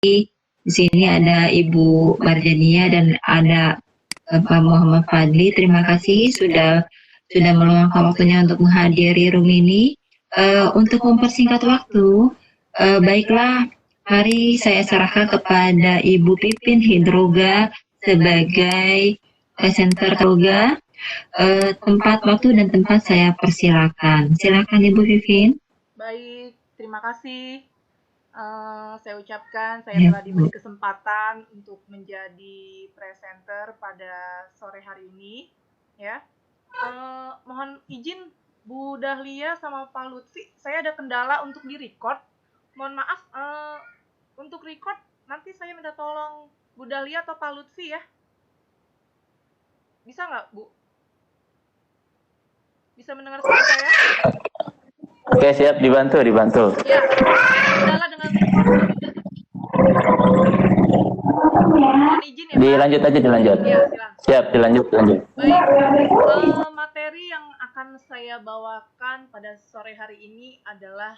Di sini ada Ibu Marjania dan ada Bapak Muhammad Fadli. Terima kasih sudah meluangkan waktunya untuk menghadiri room ini. Untuk mempersingkat waktu, baiklah, mari saya serahkan kepada Ibu Pipin Hidroga sebagai presenter Hidroga. Tempat, waktu, dan tempat saya persilakan. Silakan Ibu Pipin. Baik, terima kasih. Saya ucapkan saya telah diberi kesempatan untuk menjadi presenter pada sore hari ini. Ya, mohon izin Bu Dahlia sama Pak Lutfi, saya ada kendala untuk di-record. Mohon maaf, untuk record nanti saya minta tolong Bu Dahlia atau Pak Lutfi ya. Bisa nggak, Bu? Bisa mendengar suara saya? Oke, siap, dibantu. Ya, kendala dengan record. Mohon izin ya, Pak. Dilanjut. Ya, silakan. Siap, dilanjut. Baik, materi yang akan saya bawakan pada sore hari ini adalah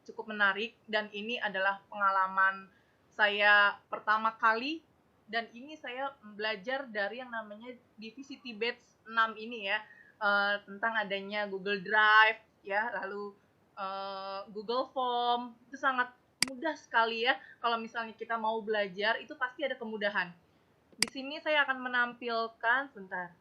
cukup menarik, dan ini adalah pengalaman saya pertama kali, dan ini saya belajar dari yang namanya divisi Tibet 6 ini ya, tentang adanya Google Drive ya, lalu Google Form. Itu sangat mudah sekali ya, kalau misalnya kita mau belajar itu pasti ada kemudahan. Di sini saya akan menampilkan, sebentar.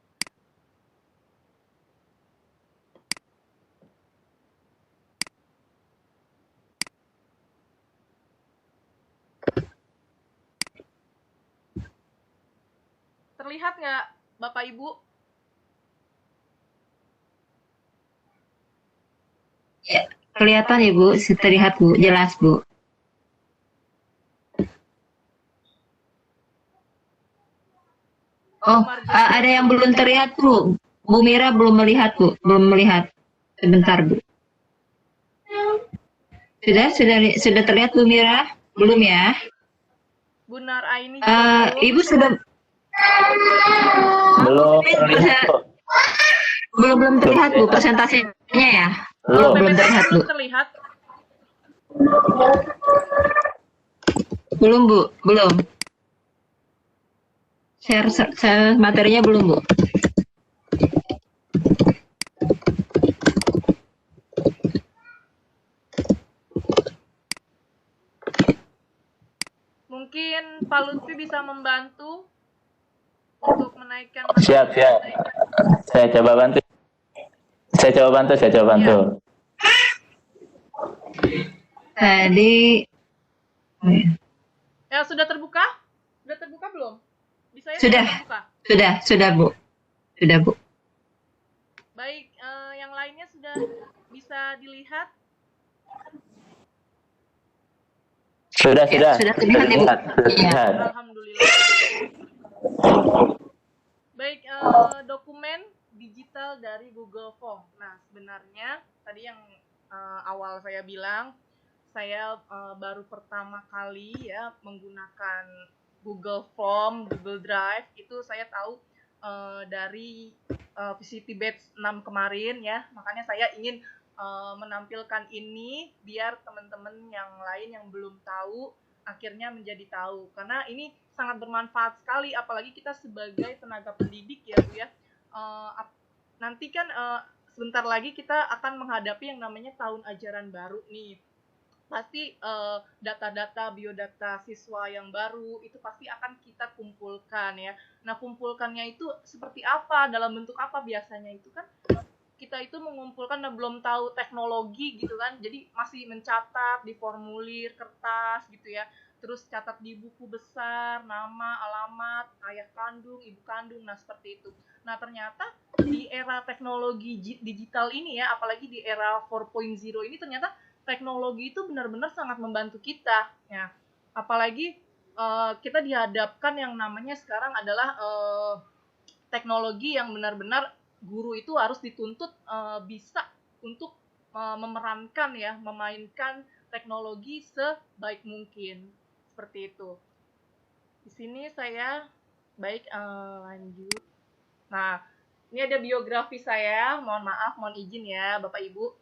Terlihat nggak, Bapak Ibu? Ya, kelihatan ya Bu, terlihat Bu, jelas Bu. Oh, ada yang belum terlihat Bu. Bu Mira belum melihat Bu, belum melihat. Sebentar Bu. Sudah terlihat Bu Mira? Belum ya? Bu Nar Aini Ibu sudah belum terlihat Bu presentasinya ya? Belum terlihat Bu. Belum Bu, belum. Share materinya belum Bu. Mungkin Pak Lutfi bisa membantu untuk menaikkan. Siap. Saya coba bantu. Ya. Tadi ya, sudah terbuka? Sudah terbuka belum? Bisa ya? Sudah Bu. Sudah Bu. Baik, yang lainnya sudah bisa dilihat? Sudah terlihat Bu. Alhamdulillah. Baik, dokumen digital dari Google Form. Nah, sebenarnya tadi yang awal saya bilang, saya baru pertama kali ya menggunakan Google Form, Google Drive. Itu saya tahu dari VCT Batch 6 kemarin ya. Makanya saya ingin menampilkan ini biar teman-teman yang lain yang belum tahu akhirnya menjadi tahu, karena ini sangat bermanfaat sekali, apalagi kita sebagai tenaga pendidik ya Bu ya. Nanti kan sebentar lagi kita akan menghadapi yang namanya tahun ajaran baru nih. Pasti data-data, biodata siswa yang baru itu pasti akan kita kumpulkan ya. Nah, kumpulkannya itu seperti apa, dalam bentuk apa biasanya itu kan kita itu mengumpulkan dan belum tahu teknologi gitu kan, jadi masih mencatat di formulir kertas gitu ya, terus catat di buku besar, nama, alamat, ayah kandung, ibu kandung, nah seperti itu. Nah, ternyata di era teknologi digital ini ya, apalagi di era 4.0 ini, ternyata teknologi itu benar-benar sangat membantu kita ya, apalagi kita dihadapkan yang namanya sekarang adalah teknologi yang benar-benar guru itu harus dituntut bisa untuk memerankan ya, memainkan teknologi sebaik mungkin, seperti itu. Di sini saya lanjut. Nah, ini ada biografi saya. Mohon maaf, mohon izin ya Bapak Ibu.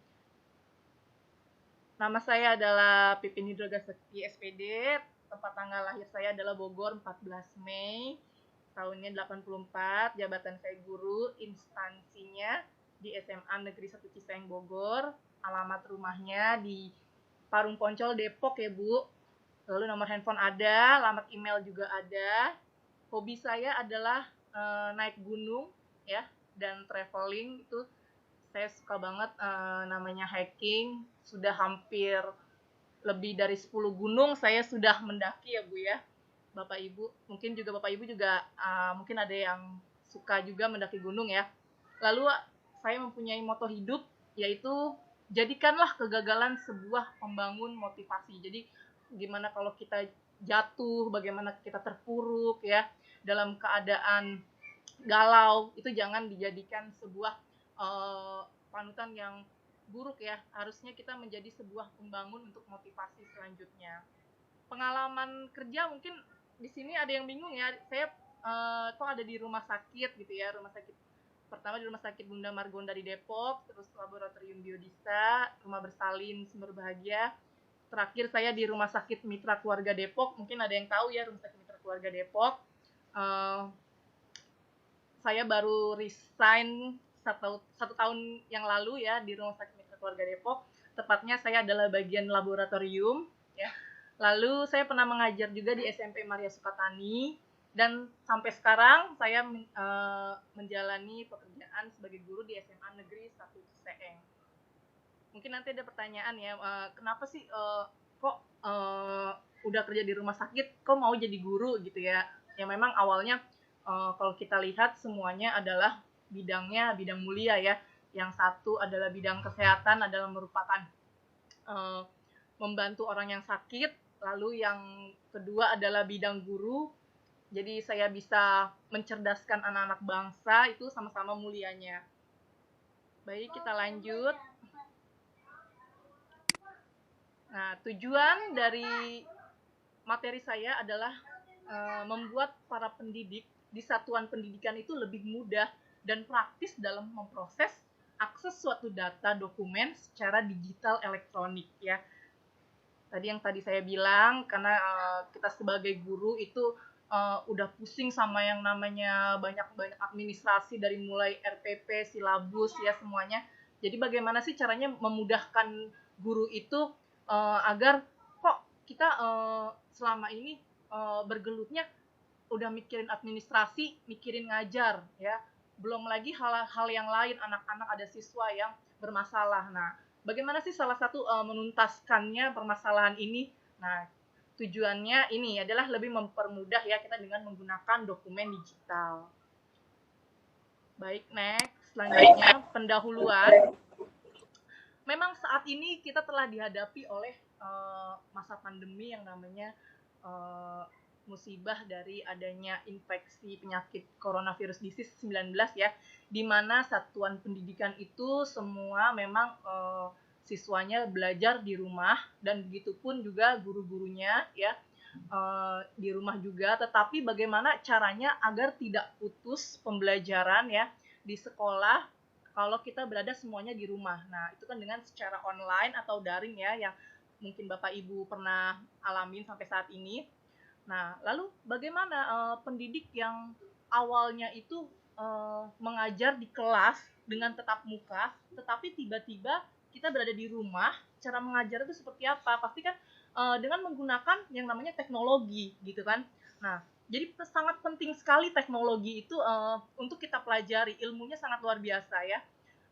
Nama saya adalah Pipin Hidroga Sekti SPD. tempat tanggal lahir saya adalah Bogor, 14 Mei tahunnya 84, jabatan saya guru, instansinya di SMA Negeri 1 Cisaeng Bogor, alamat rumahnya di Parung Poncol Depok ya Bu. Lalu nomor handphone ada, alamat email juga ada. Hobi saya adalah naik gunung ya, dan traveling. Itu saya suka banget, namanya hiking. Sudah hampir lebih dari 10 gunung saya sudah mendaki ya Bu ya. Bapak Ibu, mungkin juga Bapak Ibu juga mungkin ada yang suka juga mendaki gunung ya. Lalu saya mempunyai moto hidup, yaitu jadikanlah kegagalan sebuah pembangun motivasi. Jadi gimana kalau kita jatuh, bagaimana kita terpuruk ya, dalam keadaan galau, itu jangan dijadikan sebuah panutan yang buruk ya. Harusnya kita menjadi sebuah pembangun untuk motivasi selanjutnya. Pengalaman kerja mungkin di sini ada yang bingung ya, saya kok ada di rumah sakit gitu ya. Rumah sakit pertama di Rumah Sakit Bunda Margonda di Depok, terus Laboratorium Biodista, Rumah Bersalin Sumber Bahagia. Terakhir saya di Rumah Sakit Mitra Keluarga Depok. Mungkin ada yang tahu ya Rumah Sakit Mitra Keluarga Depok. Saya baru resign satu tahun yang lalu ya di Rumah Sakit Mitra Keluarga Depok. Tepatnya saya adalah bagian laboratorium ya. Lalu saya pernah mengajar juga di SMP Maria Sukatani, dan sampai sekarang saya menjalani pekerjaan sebagai guru di SMA Negeri 1 Cisaeng. Mungkin nanti ada pertanyaan ya, kenapa sih kok udah kerja di rumah sakit kok mau jadi guru gitu ya. Ya memang awalnya kalau kita lihat semuanya adalah bidangnya bidang mulia ya. Yang satu adalah bidang kesehatan, adalah merupakan membantu orang yang sakit. Lalu yang kedua adalah bidang guru. Jadi saya bisa mencerdaskan anak-anak bangsa, itu sama-sama mulianya. Baik, kita lanjut. Nah, tujuan dari materi saya adalah membuat para pendidik di satuan pendidikan itu lebih mudah dan praktis dalam memproses akses suatu data dokumen secara digital elektronik ya. Tadi saya bilang, karena kita sebagai guru itu udah pusing sama yang namanya banyak administrasi, dari mulai RPP, silabus ya semuanya. Jadi bagaimana sih caranya memudahkan guru itu agar kok kita selama ini bergelutnya udah mikirin administrasi, mikirin ngajar ya. Belum lagi hal-hal yang lain, anak-anak ada siswa yang bermasalah. Nah, bagaimana sih salah satu menuntaskannya permasalahan ini? Nah, tujuannya ini adalah lebih mempermudah ya kita dengan menggunakan dokumen digital. Baik, next. Selanjutnya, pendahuluan. Memang saat ini kita telah dihadapi oleh masa pandemi yang namanya musibah dari adanya infeksi penyakit coronavirus disease 19 ya, di mana satuan pendidikan itu semua memang siswanya belajar di rumah, dan begitupun juga guru-gurunya ya di rumah juga. Tetapi bagaimana caranya agar tidak putus pembelajaran ya di sekolah kalau kita berada semuanya di rumah. Nah, itu kan dengan secara online atau daring ya, yang mungkin Bapak Ibu pernah alamin sampai saat ini. Nah, lalu bagaimana pendidik yang awalnya itu mengajar di kelas dengan tatap muka, tetapi tiba-tiba kita berada di rumah, cara mengajar itu seperti apa? Pasti kan dengan menggunakan yang namanya teknologi, gitu kan? Nah, jadi sangat penting sekali teknologi itu untuk kita pelajari, ilmunya sangat luar biasa ya.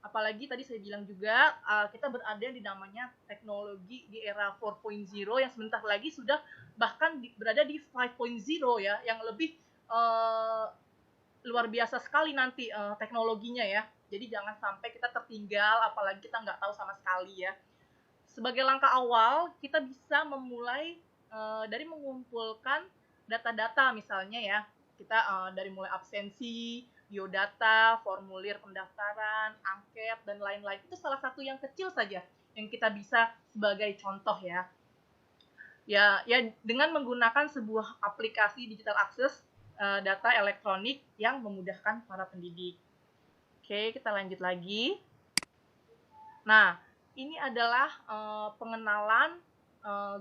Apalagi tadi saya bilang juga kita berada di namanya teknologi di era 4.0 yang sebentar lagi sudah bahkan berada di 5.0 ya, yang lebih luar biasa sekali nanti teknologinya ya. Jadi jangan sampai kita tertinggal, apalagi kita nggak tahu sama sekali ya. Sebagai langkah awal, kita bisa memulai dari mengumpulkan data-data misalnya ya. Kita dari mulai absensi, biodata, formulir pendaftaran, angket, dan lain-lain. Itu salah satu yang kecil saja yang kita bisa sebagai contoh ya. Ya dengan menggunakan sebuah aplikasi digital access data elektronik yang memudahkan para pendidik. Oke, kita lanjut lagi. Nah, ini adalah pengenalan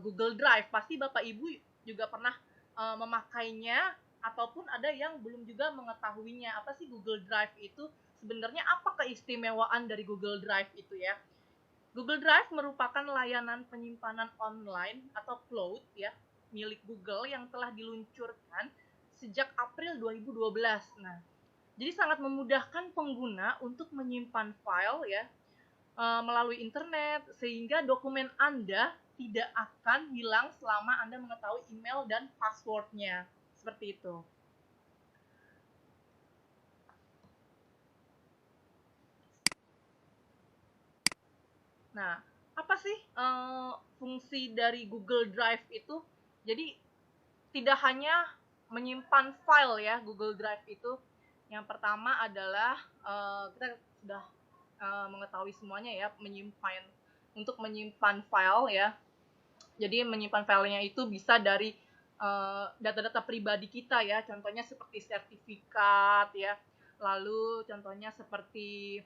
Google Drive. Pasti Bapak Ibu juga pernah memakainya, ataupun ada yang belum juga mengetahuinya. Apa sih Google Drive itu? Sebenarnya apa keistimewaan dari Google Drive itu ya? Google Drive merupakan layanan penyimpanan online atau cloud ya, milik Google yang telah diluncurkan sejak April 2012. Nah, jadi sangat memudahkan pengguna untuk menyimpan file ya melalui internet, sehingga dokumen Anda tidak akan hilang selama Anda mengetahui email dan passwordnya. Seperti itu. Nah, apa sih fungsi dari Google Drive itu? Jadi tidak hanya menyimpan file ya, Google Drive itu. Yang pertama adalah kita sudah mengetahui semuanya ya, untuk menyimpan file ya. Jadi menyimpan filenya itu bisa dari data-data pribadi kita ya, contohnya seperti sertifikat ya, lalu contohnya seperti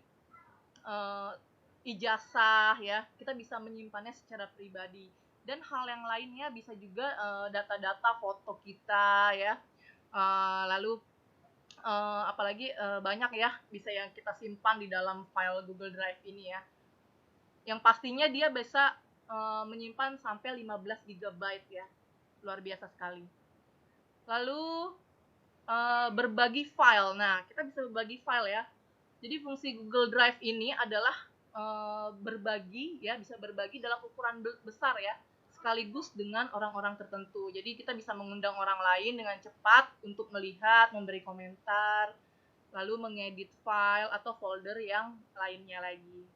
ijazah ya, kita bisa menyimpannya secara pribadi. Dan hal yang lainnya bisa juga data-data foto kita ya, lalu apalagi banyak ya bisa yang kita simpan di dalam file Google Drive ini ya. Yang pastinya dia bisa menyimpan sampai 15 GB ya, luar biasa sekali. Lalu berbagi file. Nah, kita bisa berbagi file ya. Jadi fungsi Google Drive ini adalah berbagi ya, bisa berbagi dalam ukuran besar ya, sekaligus dengan orang-orang tertentu. Jadi kita bisa mengundang orang lain dengan cepat untuk melihat, memberi komentar, lalu mengedit file atau folder yang lainnya lagi.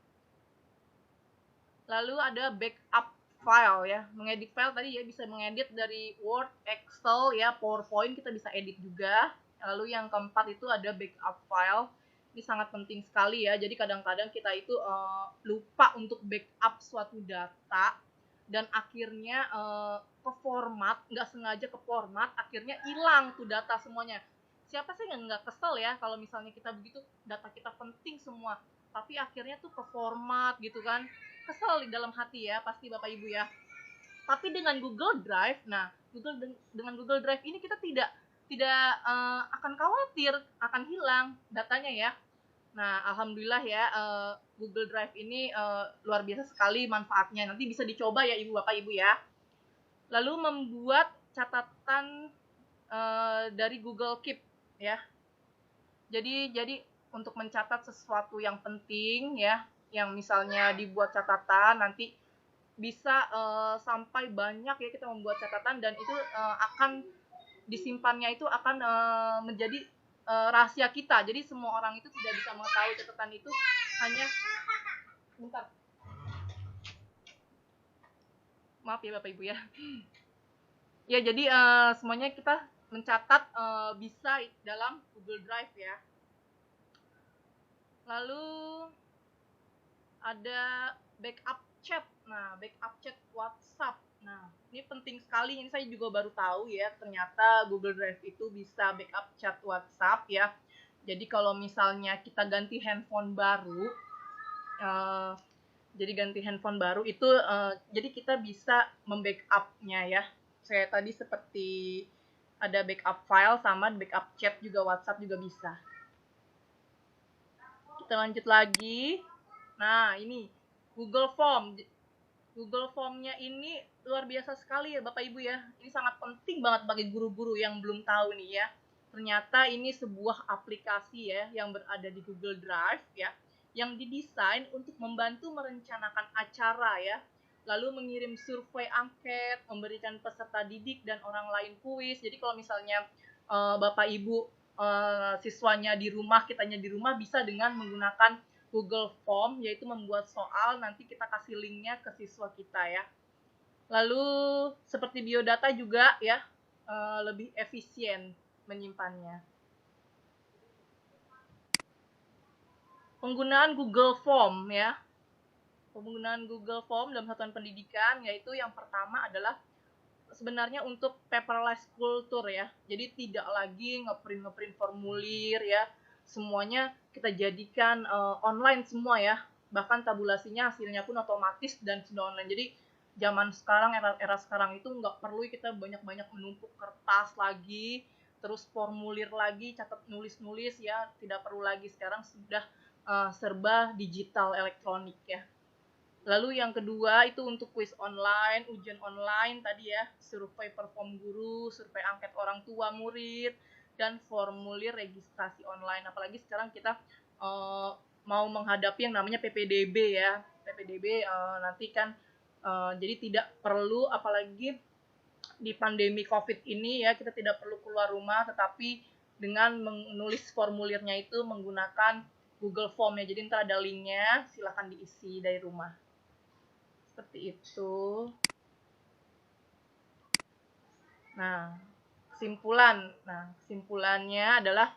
Lalu ada backup file ya, mengedit file tadi ya, bisa mengedit dari Word, Excel ya, PowerPoint kita bisa edit juga. Lalu yang keempat itu ada backup file. Ini sangat penting sekali ya, jadi kadang-kadang kita itu lupa untuk backup suatu data, dan akhirnya ke format, nggak sengaja ke format, akhirnya hilang tuh data semuanya. Siapa sih yang nggak kesel ya kalau misalnya kita begitu, data kita penting semua, tapi akhirnya tuh ke format gitu kan, kesel di dalam hati ya, pasti Bapak Ibu ya. Tapi dengan Google Drive, nah dengan Google Drive ini kita tidak akan khawatir akan hilang datanya ya. Nah, alhamdulillah ya, Google Drive ini luar biasa sekali manfaatnya. Nanti bisa dicoba ya Ibu Bapak Ibu ya. Lalu membuat catatan dari Google Keep ya. Jadi untuk mencatat sesuatu yang penting ya, yang misalnya dibuat catatan, nanti bisa sampai banyak ya kita membuat catatan, dan itu akan disimpannya itu akan menjadi rahasia kita. Jadi semua orang itu tidak bisa mengetahui catatan itu, hanya bentar. Maaf ya Bapak Ibu ya. Ya, jadi semuanya kita mencatat bisa dalam Google Drive ya. Lalu ada backup chat. Nah, backup chat WhatsApp. Nah, ini penting sekali. Ini saya juga baru tahu ya, ternyata Google Drive itu bisa backup chat WhatsApp ya. Jadi kalau misalnya kita ganti handphone baru, itu jadi kita bisa membackup-nya ya. Saya tadi seperti ada backup file sama backup chat juga, WhatsApp juga bisa. Kita lanjut lagi. Nah, ini Google Form. Google Form-nya ini luar biasa sekali ya Bapak Ibu ya. Ini sangat penting banget bagi guru-guru yang belum tahu nih ya. Ternyata ini sebuah aplikasi ya yang berada di Google Drive ya, yang didesain untuk membantu merencanakan acara ya, lalu mengirim survei angket, memberikan peserta didik dan orang lain kuis. Jadi kalau misalnya Bapak Ibu siswanya di rumah, kitanya di rumah, bisa dengan menggunakan Google Form, yaitu membuat soal, nanti kita kasih linknya ke siswa kita ya. Lalu seperti biodata juga ya, lebih efisien menyimpannya. Penggunaan Google Form ya. Penggunaan Google Form dalam satuan pendidikan, yaitu yang pertama adalah sebenarnya untuk paperless culture ya. Jadi tidak lagi ngeprint formulir ya. Semuanya kita jadikan online semua ya. Bahkan tabulasinya hasilnya pun otomatis dan sudah online. Jadi zaman sekarang, era sekarang itu nggak perlu kita banyak-banyak menumpuk kertas lagi, terus formulir lagi, catat nulis-nulis ya, tidak perlu lagi. Sekarang sudah serba digital elektronik ya. Lalu yang kedua itu untuk kuis online, ujian online tadi ya, survei perform guru, survei angket orang tua murid, dan formulir registrasi online. Apalagi sekarang kita mau menghadapi yang namanya PPDB ya. PPDB nanti kan jadi tidak perlu, apalagi di pandemi COVID ini ya, kita tidak perlu keluar rumah, tetapi dengan menulis formulirnya itu menggunakan Google Form ya. Jadi ntar ada linknya, silahkan diisi dari rumah. Seperti itu. Nah, kesimpulannya adalah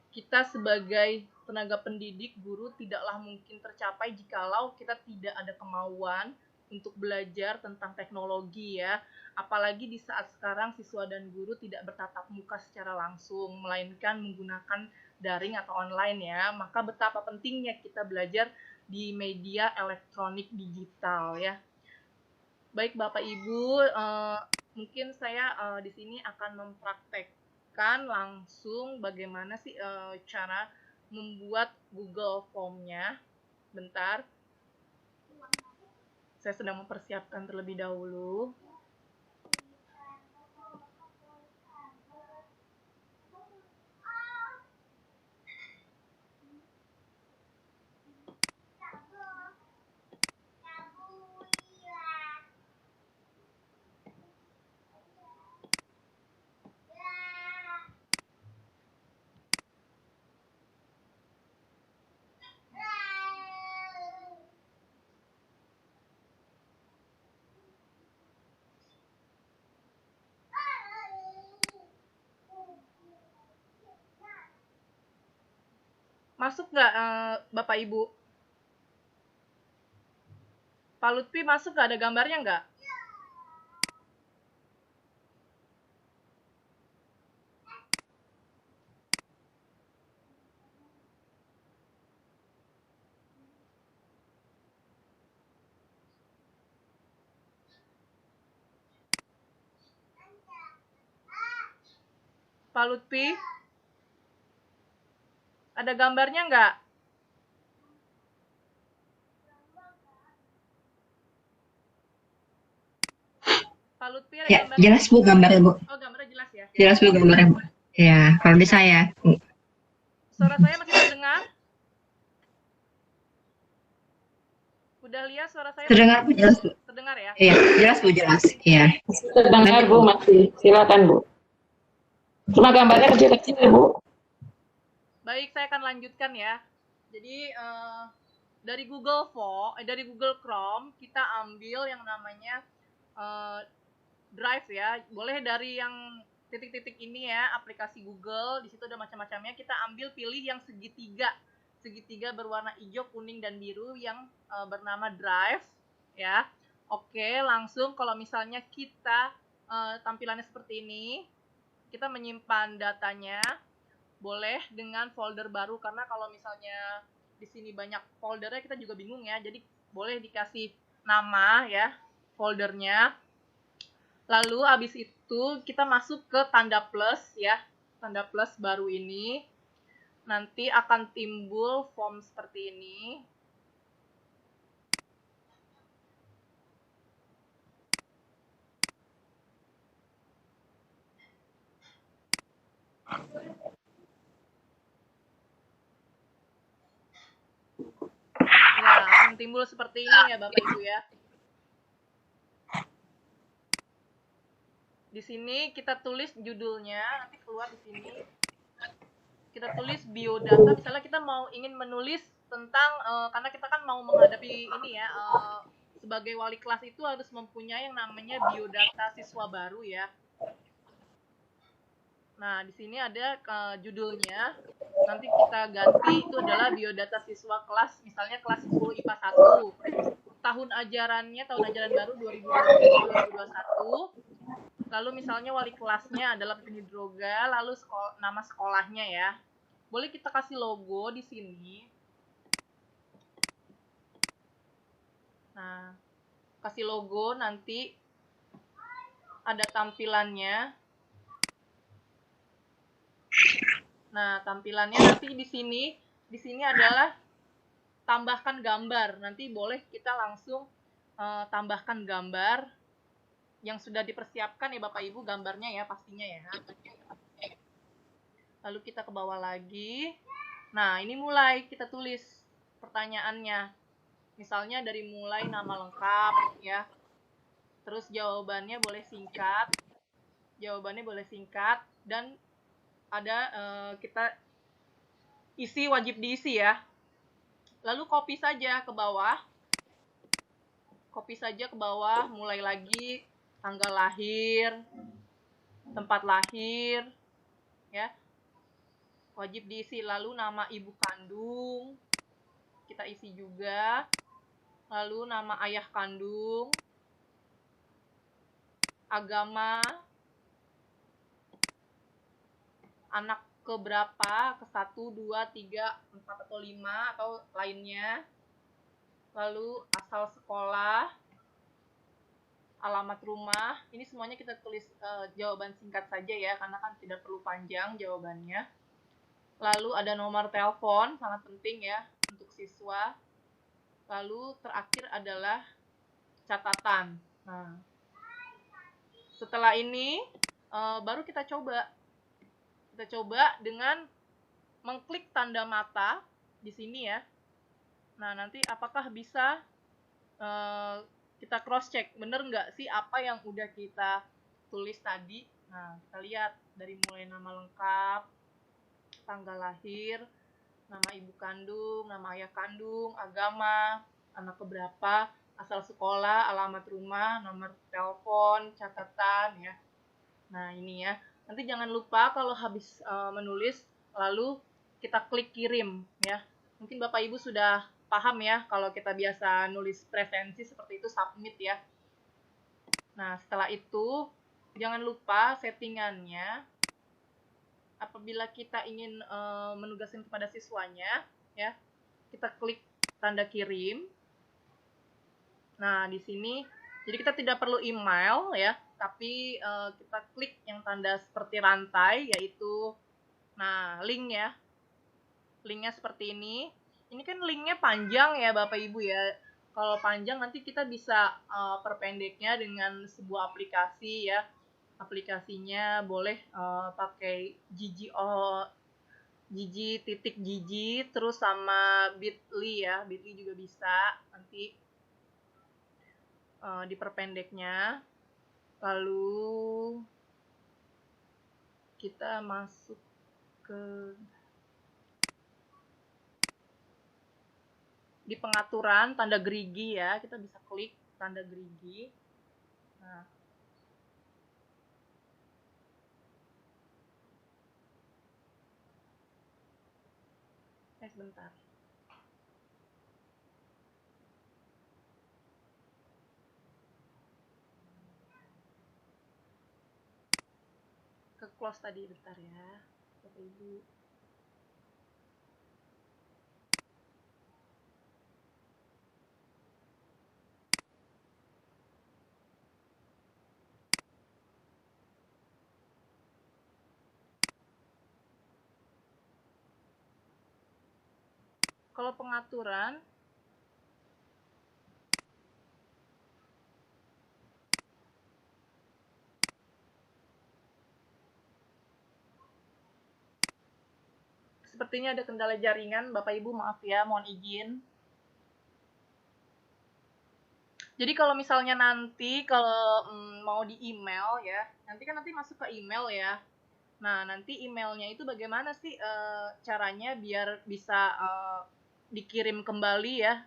kita sebagai tenaga pendidik, guru tidaklah mungkin tercapai jikalau kita tidak ada kemauan untuk belajar tentang teknologi ya. Apalagi di saat sekarang siswa dan guru tidak bertatap muka secara langsung, melainkan menggunakan daring atau online ya. Maka betapa pentingnya kita belajar di media elektronik digital ya. Baik Bapak Ibu, mungkin saya di sini akan mempraktekkan langsung bagaimana sih cara membuat Google Form-nya. Bentar, saya sedang mempersiapkan terlebih dahulu. Masuk nggak Bapak Ibu? Pak Lutfi masuk nggak? Ada gambarnya nggak? Pak Lutfi? Ada gambarnya nggak? Pak Lutfi ada Ya, gambarnya? jelas Bu gambarnya Bu. Oh, gambarnya jelas ya? Jelas Bu gambarnya Bu. Ya, kalau bisa ya. Suara saya masih terdengar? Udah lihat suara saya? Terdengar Bu, jelas Bu. Terdengar ya? Iya, jelas Bu, jelas. Iya. Terdengar Bu, masih. Silakan Bu. Cuma gambarnya kecil-kecil Bu. Baik, saya akan lanjutkan ya. Jadi dari Google dari Google Chrome kita ambil yang namanya Drive ya. Boleh dari yang titik-titik ini ya, aplikasi Google, di situ ada macam-macamnya. Kita ambil pilih yang segitiga berwarna hijau, kuning dan biru yang bernama Drive ya. Oke, langsung kalau misalnya kita tampilannya seperti ini, kita menyimpan datanya. Boleh dengan folder baru, karena kalau misalnya di sini banyak foldernya kita juga bingung ya. Jadi boleh dikasih nama ya foldernya. Lalu habis itu kita masuk ke tanda plus ya. Tanda plus baru ini. Nanti akan timbul form seperti ini. Nah, akan timbul seperti ini ya Bapak Ibu ya. Di sini kita tulis judulnya, nanti keluar di sini. Kita tulis biodata, misalnya kita ingin menulis tentang, karena kita kan mau menghadapi ini ya, sebagai wali kelas itu harus mempunyai yang namanya biodata siswa baru ya. Nah, di sini ada judulnya, nanti kita ganti itu adalah biodata siswa kelas, misalnya kelas 10 IPA 1. Tahun ajarannya, tahun ajaran baru 2020-2021. Lalu misalnya wali kelasnya adalah Penidroga, lalu nama sekolahnya ya. Boleh kita kasih logo di sini. Nah, kasih logo, nanti ada tampilannya. Nah, tampilannya nanti di sini adalah tambahkan gambar. Nanti boleh kita langsung tambahkan gambar yang sudah dipersiapkan ya Bapak Ibu, gambarnya ya pastinya ya. Lalu kita ke bawah lagi. Nah, ini mulai kita tulis pertanyaannya. Misalnya dari mulai nama lengkap ya. Terus jawabannya boleh singkat. Dan ada kita isi, wajib diisi ya. Lalu copy saja ke bawah. Mulai lagi tanggal lahir, tempat lahir ya. Wajib diisi. Lalu nama ibu kandung kita isi juga. Lalu nama ayah kandung, agama, anak keberapa, ke 1, 2, 3, 4, atau 5, atau lainnya. Lalu asal sekolah, alamat rumah. Ini semuanya kita tulis jawaban singkat saja ya, karena kan tidak perlu panjang jawabannya. Lalu ada nomor telepon, sangat penting ya untuk siswa. Lalu terakhir adalah catatan. Nah, setelah ini baru kita coba. Kita coba dengan mengklik tanda mata di sini ya. Nah, nanti apakah bisa kita cross check, bener nggak sih apa yang udah kita tulis tadi. Nah, kita lihat dari mulai nama lengkap, tanggal lahir, nama ibu kandung, nama ayah kandung, agama, anak keberapa, asal sekolah, alamat rumah, nomor telepon, catatan ya. Nah, ini ya. Nanti jangan lupa kalau habis menulis, lalu kita klik kirim ya. Mungkin Bapak Ibu sudah paham ya, kalau kita biasa nulis presensi seperti itu, submit ya. Nah, setelah itu jangan lupa settingannya. Apabila kita ingin menugaskan kepada siswanya ya, kita klik tanda kirim. Nah, di sini jadi kita tidak perlu email ya, tapi kita klik yang tanda seperti rantai, yaitu link ya. Linknya seperti ini. Ini kan linknya panjang ya Bapak Ibu ya. Kalau panjang nanti kita bisa perpendeknya dengan sebuah aplikasi ya. Aplikasinya boleh pakai gigi terus sama bit.ly ya. Bit.ly juga bisa nanti diperpendeknya. Lalu kita masuk ke di pengaturan tanda gerigi ya, kita bisa klik tanda gerigi. Nah, sebentar. Ke close tadi, bentar ya, Bapak Ibu. Kalau pengaturan, sepertinya ada kendala jaringan, Bapak Ibu maaf ya, mohon izin. Jadi kalau misalnya nanti kalau mau di email ya, nanti masuk ke email ya. Nah, nanti emailnya itu bagaimana sih caranya biar bisa dikirim kembali ya,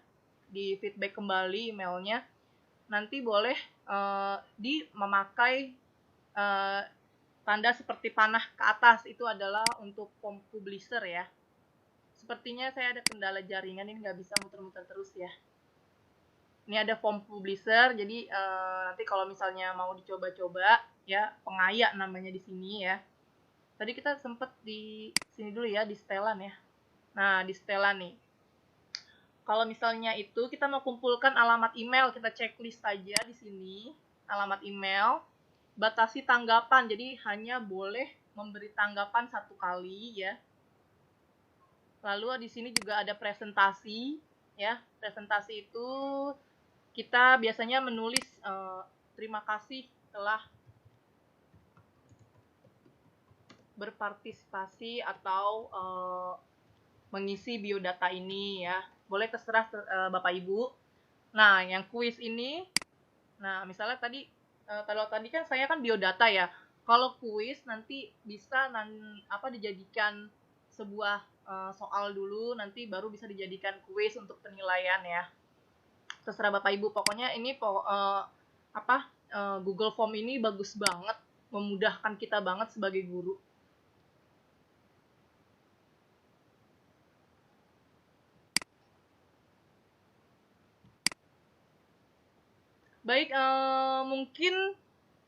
di feedback kembali emailnya. Nanti boleh memakai tanda seperti panah ke atas, itu adalah untuk form publisher ya. Sepertinya saya ada kendala jaringan, ini nggak bisa muter-muter terus ya. Ini ada form publisher, jadi nanti kalau misalnya mau dicoba-coba ya, Pengaya namanya di sini ya. Tadi kita sempet di sini dulu ya, di setelan ya. Nah, di setelan nih. kalau misalnya itu kita mau kumpulkan alamat email, kita checklist saja di sini alamat email. Batasi tanggapan, jadi hanya boleh memberi tanggapan 1 kali ya. Lalu di sini juga ada presentasi ya. Presentasi itu kita biasanya menulis terima kasih telah berpartisipasi atau mengisi biodata ini ya. Boleh terserah Bapak Ibu. Nah, yang kuis ini, nah misalnya kalau tadi kan saya kan biodata ya. Kalau kuis nanti bisa dijadikan sebuah soal dulu, nanti baru bisa dijadikan kuis untuk penilaian ya. Terserah Bapak Ibu. Pokoknya ini Google Form ini bagus banget, memudahkan kita banget sebagai guru. Baik, mungkin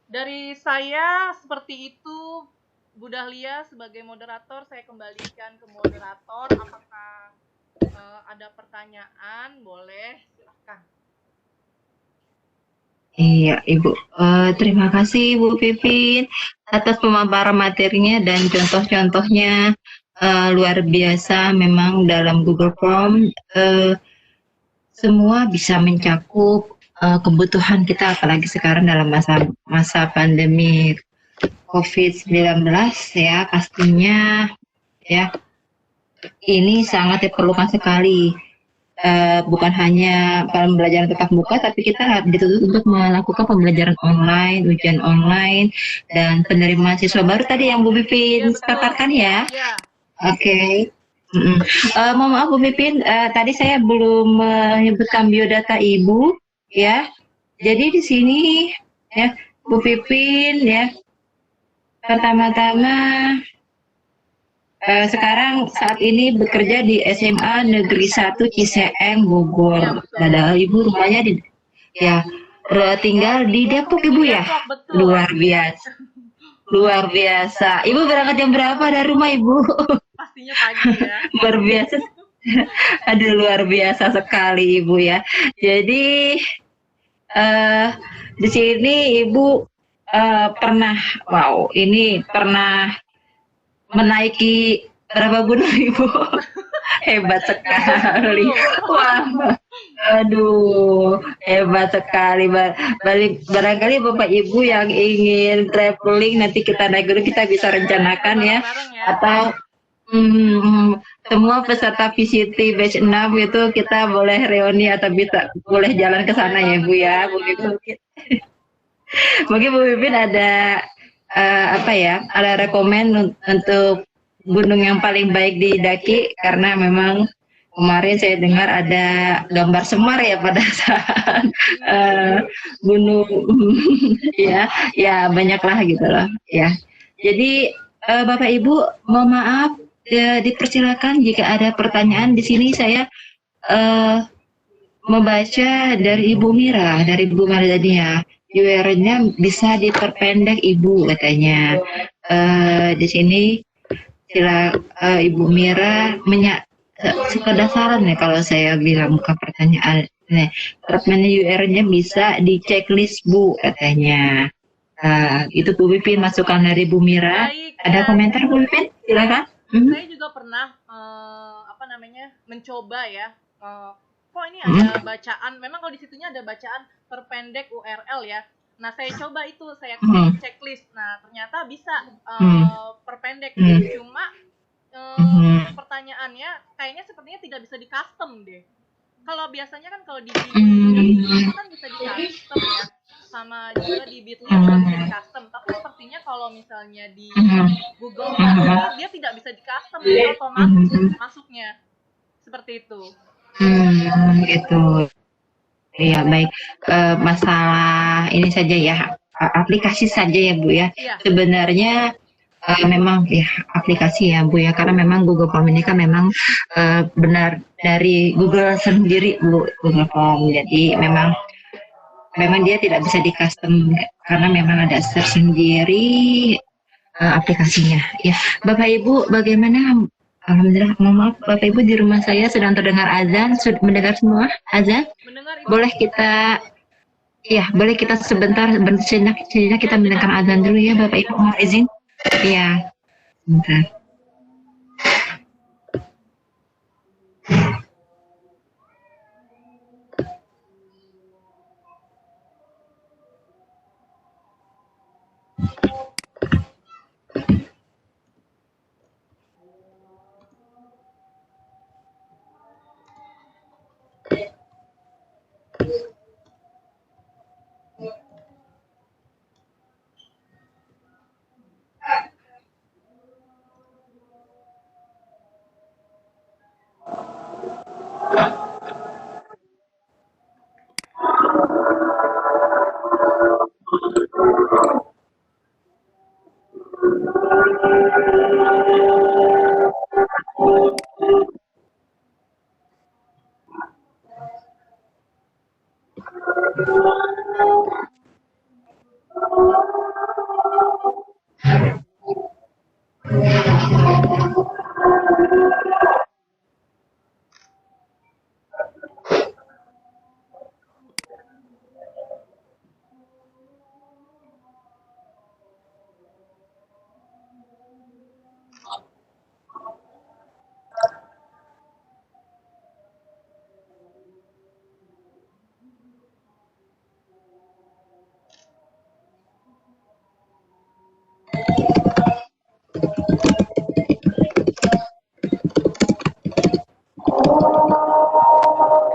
dari saya seperti itu. Bu Dahlia sebagai moderator, saya kembalikan ke moderator. Apakah ada pertanyaan? Boleh, silahkan. Iya, Ibu. Terima kasih Bu Pipin atas pemaparan materinya dan contoh-contohnya. Luar biasa memang dalam Google Form. Semua bisa mencakup kebutuhan kita, apalagi sekarang dalam masa pandemi COVID-19 ya, pastinya ya ini sangat diperlukan sekali. Bukan hanya pembelajaran tatap muka, tapi kita dituntut untuk melakukan pembelajaran online, ujian online, dan penerimaan siswa baru tadi yang Bu Pipin paparkan ya. Oke. Mohon maaf Bu Pipin, tadi saya belum menyebutkan biodata Ibu ya. Jadi di sini ya Bu Pipin ya, pertama-tama sekarang saat ini bekerja di SMA Negeri 1 Ciseeng Bogor. Padahal Ibu rumahnya tinggal di Depok Ibu ya. Luar biasa. Luar biasa. Ibu berangkat jam berapa dari rumah Ibu? Pastinya pagi ya. Luar biasa. Aduh, luar biasa sekali Ibu ya. Jadi di sini Ibu pernah menaiki berapa gunung Ibu? Hebat sekali. Wah, aduh, hebat sekali. Barangkali Bapak Ibu yang ingin traveling nanti kita naik gunung, kita bisa rencanakan ya. Atau semua peserta VCT batch 6 itu kita boleh reuni atau boleh jalan ke sana ya Bu ya. Mungkin Bu Pipin ada ada rekomen untuk gunung yang paling baik didaki, karena memang kemarin saya dengar ada gambar Semar ya pada saat gunung ya banyaklah gitu loh ya. Jadi Bapak Ibu mohon maaf, dipersilakan jika ada pertanyaan. Di sini saya membaca dari Ibu Mira, dari Ibu Mardania. URL-nya bisa diperpendek Ibu katanya. Di sini Ibu Mira sekedar saran ya kalau saya bilang bukan pertanyaan. URL-nya bisa di checklist Bu katanya. Itu Bu Pipin masukan dari Bu Mira. Baik, ada komentar Bu Pipin? Silakan. Saya juga pernah mencoba ya. Kok ini ada bacaan, memang kalau di situnya ada bacaan perpendek URL ya. Nah, saya coba itu, saya klik checklist. Nah, ternyata bisa perpendek. Cuma pertanyaannya kayaknya sepertinya tidak bisa di custom deh. Kalau biasanya kan kalau di itu kan bisa di custom ya. Sama juga di Bitly bisa di custom. Tapi sepertinya kalau misalnya di Google Form dia tidak bisa di custom, dia otomatis masuknya. Seperti itu. Gitu. Iya baik, masalah ini saja ya, aplikasi saja ya Bu ya. Sebenarnya memang ya aplikasi ya Bu ya, karena memang Google Form ini kan memang benar dari Google sendiri Bu, Google Form. Jadi memang dia tidak bisa di custom karena memang ada search sendiri aplikasinya. Ya Bapak Ibu, bagaimana Alhamdulillah, mohon maaf Bapak Ibu di rumah saya sedang terdengar azan, sudah mendengar semua azan. Mendengar Ibu? Boleh kita, ya boleh kita sebentar, sejenak kita mendengarkan azan dulu ya Bapak Ibu, mohon izin. Iya, sebentar.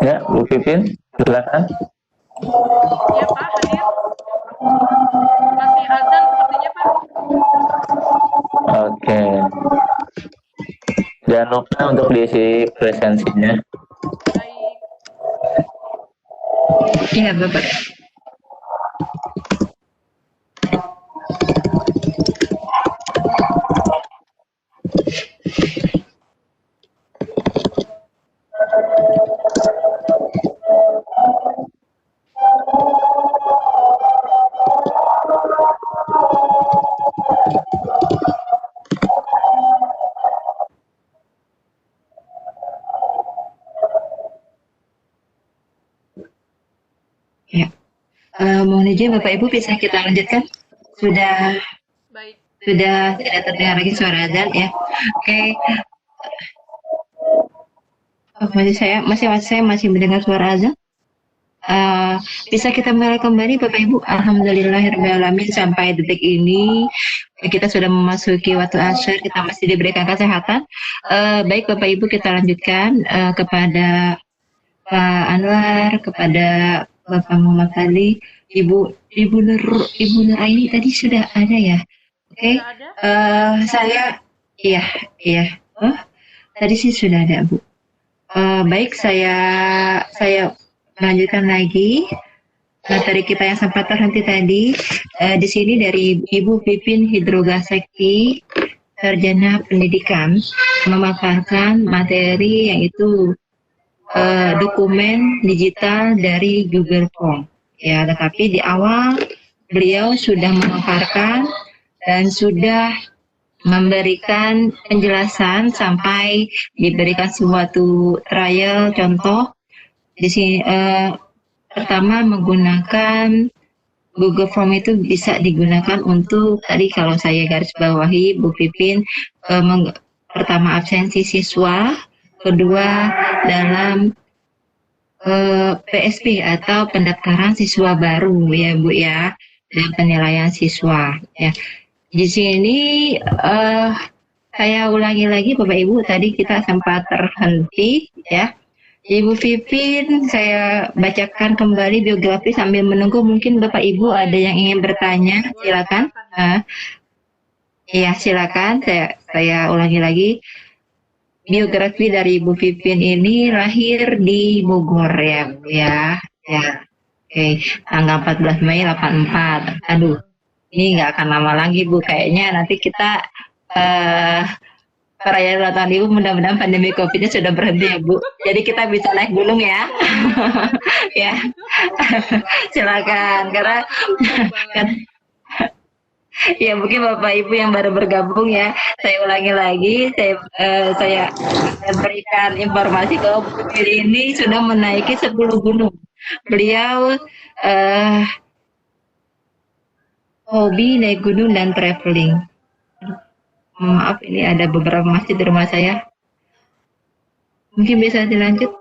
Ya, Bu Pipin, silakan. Iya Pak, hadir. Masih azan sepertinya Pak. Oke. Jangan lupa untuk diisi presensinya. Baik. Iya Bapak. Ya. Mohon izin Bapak Ibu bisa kita lanjutkan? Sudah Baik. tidak terdengar lagi suara azan ya. Oke. Oh, saya masih mendengar suara azan. Bisa kita mulai kembali Bapak Ibu. Alhamdulillahirrahmanirrahim, sampai detik ini kita sudah memasuki waktu asyar, kita masih diberikan kesehatan. Baik Bapak Ibu, kita lanjutkan kepada Pak Anwar, kepada Bapak Muhammad Fadli, Ibu Nuraini tadi sudah ada ya. Oke. Sudah ada? Saya iya. Oh, tadi sih sudah ada Bu. Baik, saya lanjutkan lagi materi kita yang sempat terhenti tadi. Di sini dari Ibu Pipin Hidrogasekti, Sarjana Pendidikan, memanfaatkan materi yaitu dokumen digital dari Google Form. Ya, tetapi di awal beliau sudah memaparkan dan sudah memberikan penjelasan sampai diberikan suatu trial contoh. Di sini pertama menggunakan Google Form itu bisa digunakan untuk tadi kalau saya garis bawahi Bu Pipin, pertama absensi siswa, kedua dalam PSP atau pendaftaran siswa baru ya Bu ya, dan penilaian siswa ya. Di sini saya ulangi lagi Bapak Ibu, tadi kita sempat terhenti ya. Ibu Pipin, saya bacakan kembali biografi sambil menunggu mungkin Bapak Ibu ada yang ingin bertanya, silakan. Iya, silakan. Saya ulangi lagi. Biografi dari Ibu Pipin ini lahir di Bogor ya, Bu ya. Ya. Oke, tanggal 14 Mei 84. Aduh, ini nggak akan lama lagi Bu. Kayaknya nanti kita perayaan ulang tahun Ibu, mudah-mudahan pandemi COVID-nya sudah berhenti ya Bu. Jadi kita bisa naik gunung ya. Ya, silakan. Karena Ya mungkin Bapak Ibu yang baru bergabung ya, saya ulangi lagi, saya berikan informasi bahwa Bu Fitri ini sudah menaiki 10 gunung. Beliau eh, hobi naik gunung dan traveling. Maaf, ini ada beberapa masjid di rumah saya. Mungkin bisa dilanjut.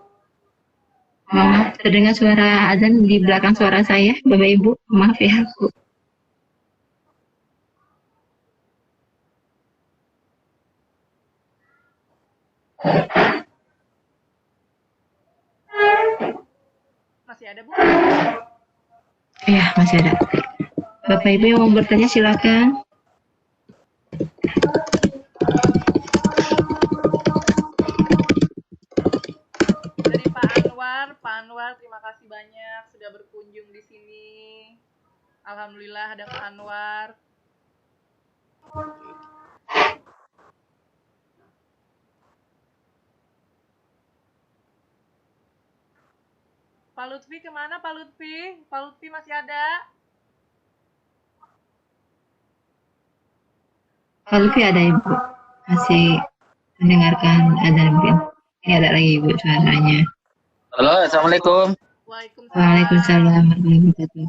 Maaf, terdengar suara azan di belakang suara saya, Bapak Ibu. Maaf ya, Bu. Masih ada, Bu? Iya, masih ada. Bapak Ibu yang mau bertanya silakan. Dari Pak Anwar terima kasih banyak sudah berkunjung di sini. Alhamdulillah ada Pak Anwar. Pak Lutfi kemana Pak Lutfi? Pak Lutfi masih ada? Pak Lutfi ada Ibu? Masih mendengarkan azan mungkin. Ini ada lagi Ibu suaranya. Halo, Assalamualaikum. Waalaikumsalam warahmatullahi wabarakatuh.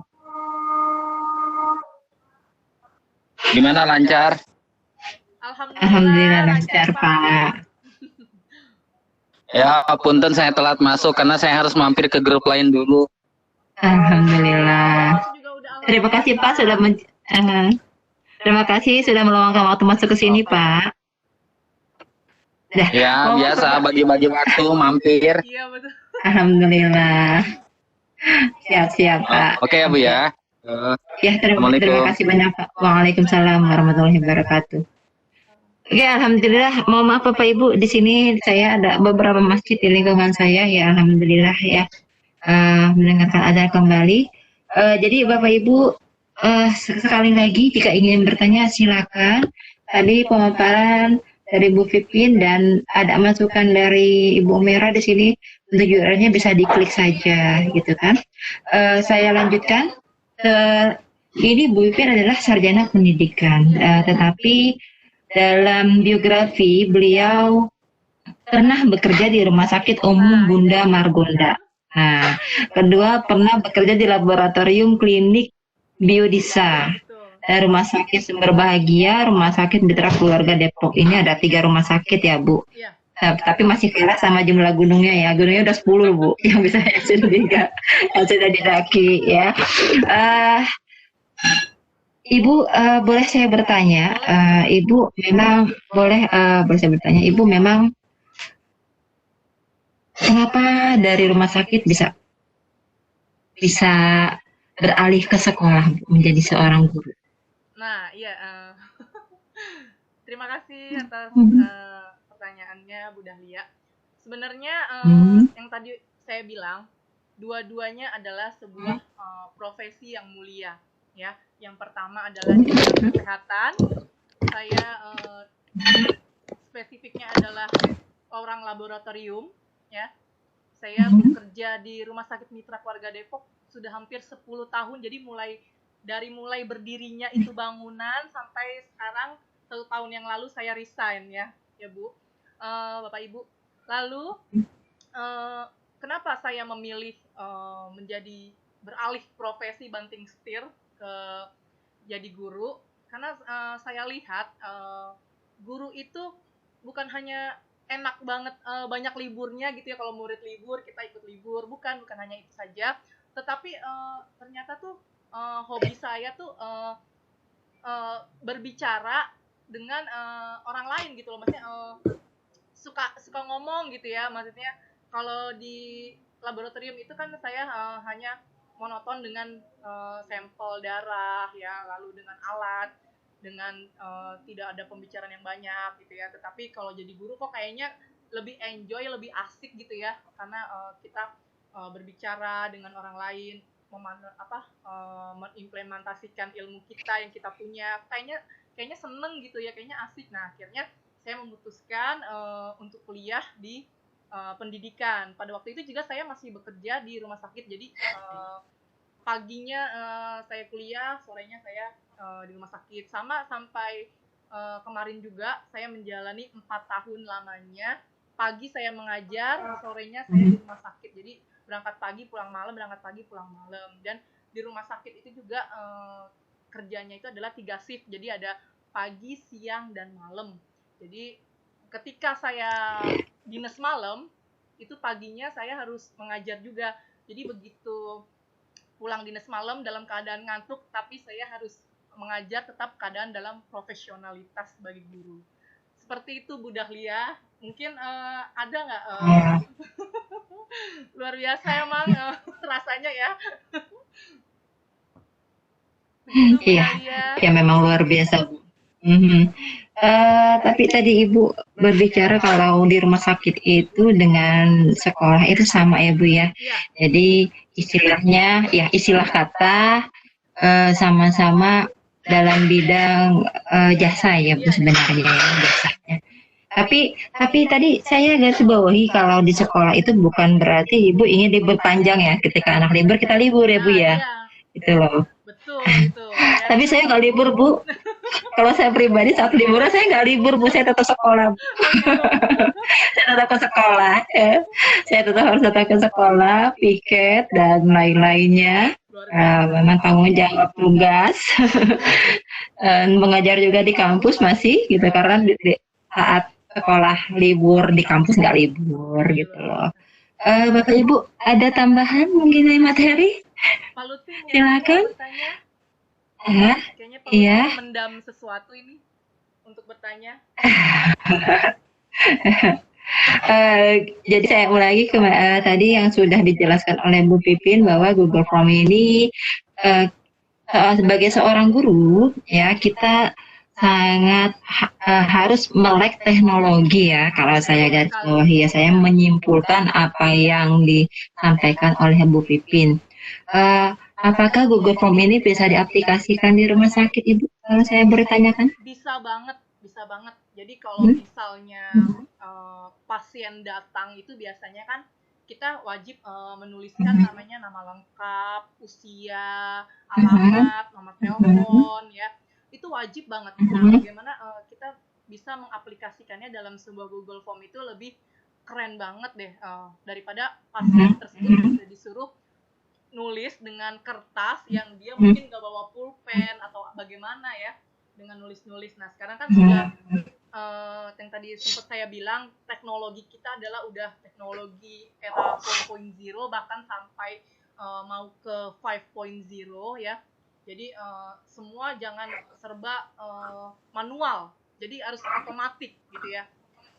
Gimana, lancar? Alhamdulillah lancar Pak. Ya, punten saya telat masuk karena saya harus mampir ke grup lain dulu. Alhamdulillah. Terima kasih Pak sudah terima kasih sudah meluangkan waktu masuk ke sini Pak. Ya, biasa bagi-bagi waktu mampir. Iya betul. Alhamdulillah. Siap-siap Pak. Oke ya Bu ya. Ya, terima kasih banyak Pak. Waalaikumsalam warahmatullahi wabarakatuh. Oke, alhamdulillah. Mohon maaf Bapak Ibu, di sini saya ada beberapa masjid di lingkungan saya ya, alhamdulillah ya, mendengarkan azan kembali. Jadi Bapak Ibu, sekali lagi jika ingin bertanya silakan. Tadi pemaparan dari Bu Pipin dan ada masukan dari Ibu Mera di sini, untuk URL-nya bisa diklik saja, gitu kan. Saya lanjutkan. Ini Bu Pipin adalah sarjana pendidikan, tetapi dalam biografi beliau pernah bekerja di Rumah Sakit Umum Bunda Margonda. Nah, kedua pernah bekerja di Laboratorium Klinik Biodisa, Rumah Sakit Sumber Bahagia, Rumah Sakit Mitra Keluarga Depok. Ini ada 3 rumah sakit ya Bu. Tapi masih kalah sama jumlah gunungnya ya. Gunungnya udah 10 Bu yang bisa yang sudah didaki ya. Ibu, boleh saya bertanya, Ibu memang boleh saya bertanya, Ibu memang kenapa dari rumah sakit bisa beralih ke sekolah menjadi seorang guru? Nah, iya. Terima kasih atas pertanyaannya Bu Dahlia. Sebenarnya yang tadi saya bilang, dua-duanya adalah sebuah profesi yang mulia. Ya, yang pertama adalah di bidang kesehatan. Saya spesifiknya adalah orang laboratorium, ya. Saya bekerja di Rumah Sakit Mitra Keluarga Depok sudah hampir 10 tahun. Jadi mulai berdirinya itu bangunan sampai sekarang 1 tahun yang lalu saya resign ya Bu, Bapak Ibu. Lalu kenapa saya memilih menjadi beralih profesi banting setir ke jadi guru? Karena saya lihat guru itu bukan hanya enak banget banyak liburnya gitu ya, kalau murid libur kita ikut libur, bukan hanya itu saja, tetapi ternyata tuh hobi saya tuh berbicara dengan orang lain gitu loh, maksudnya suka ngomong gitu ya, maksudnya kalau di laboratorium itu kan saya hanya monoton dengan sampel darah ya, lalu dengan alat, dengan tidak ada pembicaraan yang banyak gitu ya. Tetapi kalau jadi guru kok kayaknya lebih enjoy, lebih asik gitu ya, karena kita berbicara dengan orang lain, mengimplementasikan ilmu kita yang kita punya, kayaknya seneng gitu ya, kayaknya asik. Nah, akhirnya saya memutuskan untuk kuliah di pendidikan. Pada waktu itu juga saya masih bekerja di rumah sakit, jadi paginya saya kuliah, sorenya saya di rumah sakit. Sama sampai kemarin juga saya menjalani 4 tahun lamanya. Pagi saya mengajar, sorenya saya di rumah sakit. Jadi berangkat pagi pulang malam, berangkat pagi pulang malam. Dan di rumah sakit itu juga kerjanya itu adalah 3 shift. Jadi ada pagi, siang, dan malam. Jadi ketika saya dinas malam, itu paginya saya harus mengajar juga. Jadi begitu pulang dinas malam dalam keadaan ngantuk, tapi saya harus mengajar tetap keadaan dalam profesionalitas sebagai guru. Seperti itu Bu Dahlia. Mungkin ada nggak luar biasa emang rasanya ya. Iya, ya memang luar biasa Bu. Tapi tadi Ibu berbicara kalau di rumah sakit itu dengan sekolah itu sama ya Bu ya. Jadi istilahnya ya istilah kata sama-sama dalam bidang jasa ya Bu sebenarnya ya jasanya. Tapi tadi saya garis bawahi kalau di sekolah itu bukan berarti Ibu ingin libur panjang ya. Ketika anak libur kita libur ya Bu ya. Itu loh. Betul itu. Ya. Tapi saya nggak libur Bu. Kalau saya pribadi saat liburan saya nggak libur Bu. Saya tetap sekolah. Saya tetap ke sekolah. Ya. Saya tetap harus datang ke sekolah, piket dan lain-lainnya. Memang tanggung jawab tugas. Dan mengajar juga di kampus masih gitu karena di saat sekolah libur di kampus nggak libur gitu loh. Bapak Ibu ada tambahan mungkin dari materi? Pak Lutfi silakan. Kayaknya Pak Lutfi mendam sesuatu ini untuk bertanya. Jadi saya ulangi tadi yang sudah dijelaskan oleh Bu Pipin bahwa Google Form ini sebagai seorang guru ya kita sangat harus melek teknologi ya. Kalau saya garis bawahi ya saya menyimpulkan apa yang disampaikan oleh Bu Pipin. Apakah Google Form ini bisa diaplikasikan di rumah sakit Ibu? Kalau saya bertanyakan? Bisa banget. Jadi kalau misalnya pasien datang itu biasanya kan kita wajib menuliskan namanya, nama lengkap, usia, alamat, nomor telepon ya. Itu wajib banget. Nah, bagaimana kita bisa mengaplikasikannya dalam sebuah Google Form itu lebih keren banget deh daripada pasien tersebut sudah disuruh nulis dengan kertas yang dia mungkin nggak bawa pulpen atau bagaimana ya dengan nulis-nulis. Nah sekarang kan sudah yang tadi sempat saya bilang teknologi kita adalah udah teknologi era 4.0 bahkan sampai mau ke 5.0 ya. Jadi semua jangan serba manual, jadi harus otomatis gitu ya.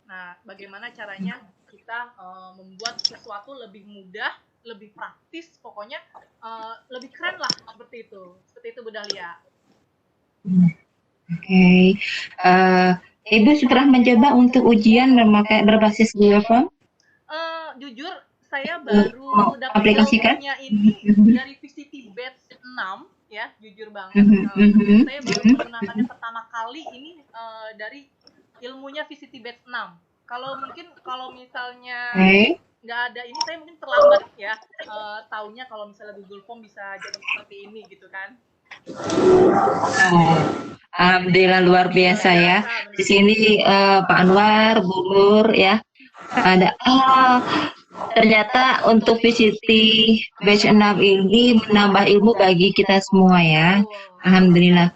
Nah, bagaimana caranya kita membuat sesuatu lebih mudah, lebih praktis, pokoknya lebih keren lah seperti itu Bu Dahlia. Oke. Ibu sudah mencoba untuk ujian berbasis Google Form? Jujur saya baru dapat ilmunya ini dari VCT Batch 6 ya, jujur banget. Saya baru menggunakannya pertama kali ini dari ilmunya VCT Batch 6. Kalau misalnya nggak ada ini, saya mungkin terlambat ya taunya kalau misalnya Google Form bisa jadi seperti ini gitu kan. Alhamdulillah luar biasa ya. Di sini Pak Anwar, Bu Nur ya. Ada ternyata untuk VCT Batch 6 ini menambah ilmu bagi kita semua ya. Alhamdulillah.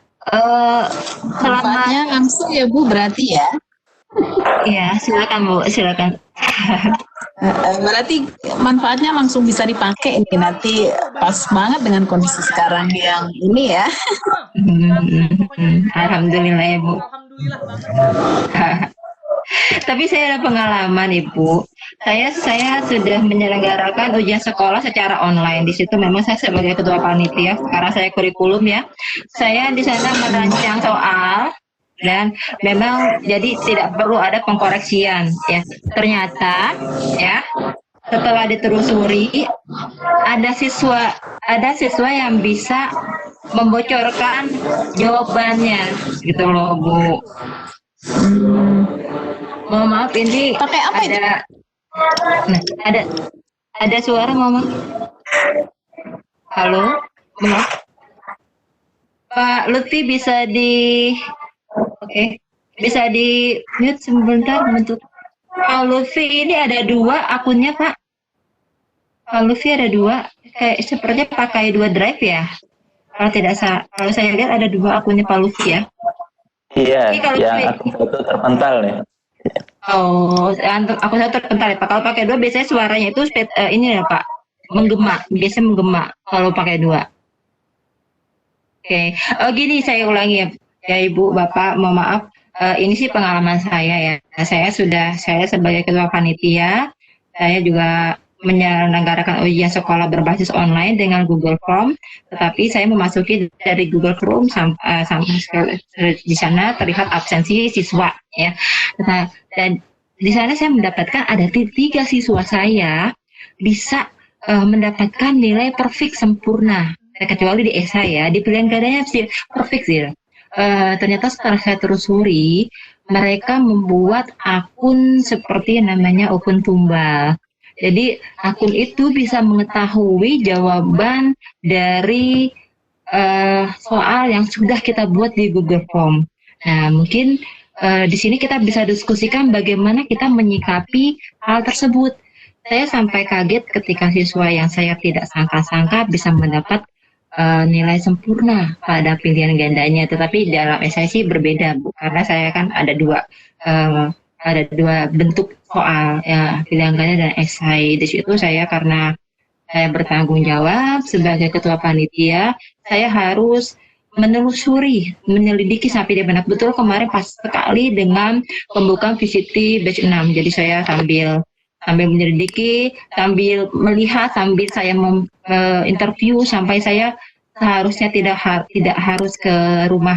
Manfaatnya langsung ya Bu berarti ya? Ya silakan Bu, silakan. Berarti manfaatnya langsung bisa dipakai ini nanti pas banget dengan kondisi sekarang yang ini ya. Alhamdulillah ya Bu. Alhamdulillah banget. Tapi saya ada pengalaman Ibu. Saya sudah menyelenggarakan ujian sekolah secara online. Di situ memang saya sebagai ketua panitia karena saya kurikulum ya. Saya di sana merancang soal dan memang jadi tidak perlu ada pengkoreksian ya. Ternyata ya setelah ditelusuri ada siswa yang bisa membocorkan jawabannya gitu loh Bu. Mohon maaf ini pakai apa ada suara Mama. Halo, maaf. Pak Lutfi bisa oke, bisa di mute sebentar untuk Pak Lutfi ini ada 2 akunnya Pak. Pak Lutfi ada 2, kayak sepertinya pakai 2 drive ya. Kalau saya lihat ada 2 akunnya Pak Lutfi ya. Iya, Ini kalau yang Lutfi- akun foto terpental ya. Oh, untuk aku satu terpental ya Pak. Kalau pakai 2 biasanya suaranya itu ini ya Pak, menggema, biasanya menggema kalau pakai 2. Oke, gini saya ulangi ya Ibu, Bapak, mohon maaf. Ini sih pengalaman saya ya. Saya sebagai ketua panitia, saya juga menyelenggarakan ujian sekolah berbasis online dengan Google Form, tetapi saya memasuki dari Google Chrome sampai di sana terlihat absensi siswa ya. Nah, dan di sana saya mendapatkan ada 3 siswa saya bisa mendapatkan nilai perfect sempurna, kecuali di esai ya, di pilihan gandanya sih perfect sih. Ternyata setelah saya telusuri, mereka membuat akun seperti namanya akun tumbal. Jadi akun itu bisa mengetahui jawaban dari soal yang sudah kita buat di Google Form. Nah, mungkin di sini kita bisa diskusikan bagaimana kita menyikapi hal tersebut. Saya sampai kaget ketika siswa yang saya tidak sangka-sangka bisa mendapat nilai sempurna pada pilihan gandanya. Tetapi dalam esai sih berbeda, Bu, karena saya kan ada 2 bentuk soal ya, pilihan ganda dan esai. Di situ saya, karena saya bertanggung jawab sebagai ketua panitia, saya harus menelusuri, menyelidiki sampai di mana. Betul kemarin pas sekali dengan pembukaan VCT batch 6. Jadi saya sambil menyelidiki, sambil melihat, sambil saya interview, sampai saya seharusnya tidak harus ke rumah